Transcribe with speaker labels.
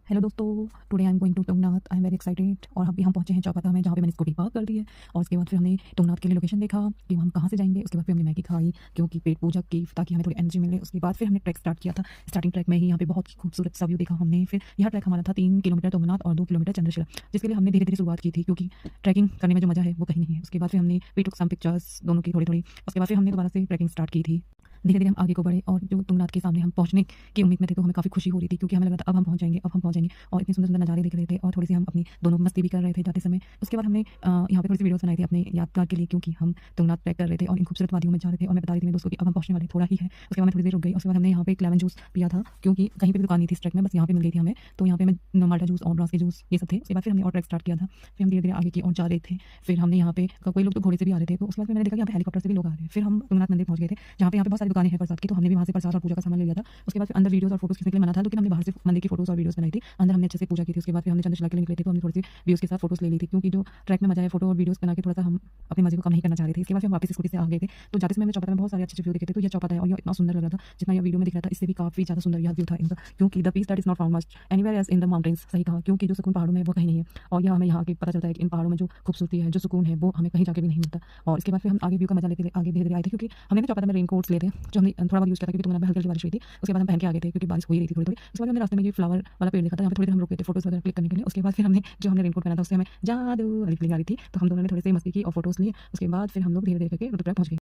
Speaker 1: Hello दोस्तों, today I am going to Tungnath. I am very excited. और अभी हम पहुंचे हैं चौपाटा में, जहाँ पे मैंने स्कूटी पार्क कर दी है। और उसके बाद फिर हमने तुंगनाथ के लिए लोकेशन देखा कि हम कहाँ से जाएंगे। उसके बाद फिर हमने मैगी खाई क्योंकि पेट पूजा की, ताकि हमें थोड़ी एनर्जी मिले। उसके बाद फिर हमने ट्रैक स्टार्ट किया था। स्टार्टिंग ट्रैक में ही यहाँ पे बहुत ही खूबसूरत सा व्यू देखा हमने। फिर यह ट्रैक हमारा था 3 किलोमीटर तुंगनाथ और 2 किलोमीटर चंद्रशिला, जिसके लिए हमने धीरे धीरे शुरुआत की थी, क्योंकि ट्रैकिंग करने में जो मजा है वो कहीं नहीं है। उसके बाद फिर हमने वी टुक सम पिक्चर्स दोनों की थोड़ी थोड़ी। उसके बाद फिर हमने दोबारा से ट्रैकिंग स्टार्ट की थी। धीरे धीरे हम आगे को बढ़े और जो तुंगनाथ के सामने हम पहुंचने की उम्मीद में थे, तो हमें काफ़ी खुशी हो रही थी, क्योंकि हमें लगा था अब हम पहुंच जाएंगे, अब हम पहुंच जाएंगे। और इतने सुंदर सुंदर नज़ारे दिख रहे थे और थोड़ी सी हम अपनी दोनों मस्ती भी कर रहे थे जाते समय। उसके बाद हमने यहाँ पे थोड़ी सी वीडियोस बनाई थी अपने यादगार के लिए, क्योंकि हम तुंगनाथ ट्रैक कर रहे थे और इन खूबसूरत वादियों में जा रहे थे। और मैं बता रही थी मेरे दोस्तों कि अब हम पहुंचने वाले थोड़ा ही है। उसके बाद मैं थोड़ी देर रुक गई। उसके बाद हमने यहाँ पे एक लेमन जूस पिया था, क्योंकि कहीं पर भी दुकान नहीं थी इस ट्रैक में, बस यहाँ पे मिल गई थी हमें। तो यहाँ पे मैं माल्टा जूस और ड्रास के जूस ये सब थे। उसके बाद फिर हमने और ट्रैक स्टार्ट किया था। फिर हम धीरे धीरे आगे की ओर जा रहे थे। फिर हमने यहाँ पे कोई लोग तो घोड़े से भी आ रहे थे। तो उसके बाद फिर मैंने देखा कि यहाँ पे हेलीकॉप्टर से भी लोग आ रहे हैं। फिर हम तुंगनाथ मंदिर पहुंच गए थे, जहाँ पे यहाँ पे बहुत सारी दुकानें हैं प्रसाद की। तो हमने भी वहाँ से प्रसाद और पूजा का सामान ले लिया था। उसके बाद फिर अंदर वीडियोस और फोटोज खींचने के लिए मना था, लेकिन हमने बाहर से मंदिर की फोटोज और वीडियोस बनाई थी। अंदर हमने अच्छे से पूजा की थी। उसके बाद फिर हमने चंद्रशिला के लिए निकले थे, तो हमने थोड़ी सी व्यूज के साथ फोटोज ले ली थी, क्योंकि जो ट्रैक में मजा है फोटो और वीडियोस बना के थोड़ा सा हम अपने मजे को कम नहीं करना चाह रहे थे। इसके बाद फिर हम वापस स्कूटी से आ गए थे। तो जाते समय हमें चौपाटा में बहुत सारे अच्छे व्यू दिखे थे। तो यह चौपाटा है और यह इतना सुंदर लग रहा था, जितना यह वीडियो में दिख रहा था इससे भी काफी ज्यादा सुंदर यह व्यू था इनका। क्योंकि the peace that is not found much anywhere else in the mountains, सही कहा, क्योंकि जो सुकून पहाड़ों में है वो कहीं नहीं है। और यह हमें यहाँ के पता चलता है कि इन पहाड़ों में जो खूबसूरती है, जो सुकून है, वो हमें कहीं जाके भी नहीं मिलता। और इसके बाद फिर हम आगे व्यू का मजा लेते आगे धीरे धीरे आए थे, क्योंकि हमने ना चौपाटा में रेनकोट्स लिए थे, जो हमने थोड़ा बहुत यूज किया था, क्योंकि तुंगनाथ में हल्की हल्की बारिश हुई थी। उसके बाद हम पहन के आ गए थे, क्योंकि बारिश हो ही रही थी थोड़ी थोड़ी। उसके बाद हमने रास्ते में ये फ्लावर वाला पेड़ देखा था, यहाँ पे थोड़ी देर हम रुके थे फोटोज वगैरह क्लिक करने के लिए। उसके बाद फिर हमने जो हमने रेनकोट पहना था उससे हमें जादू वाली फीलिंग आ रही थी। तो हम दोनों ने थोड़ी सी मस्ती की और फोटोज लिए। उसके बाद फिर हम लोग धीरे धीरे करके रुद्रप्रयाग पहुंच गए।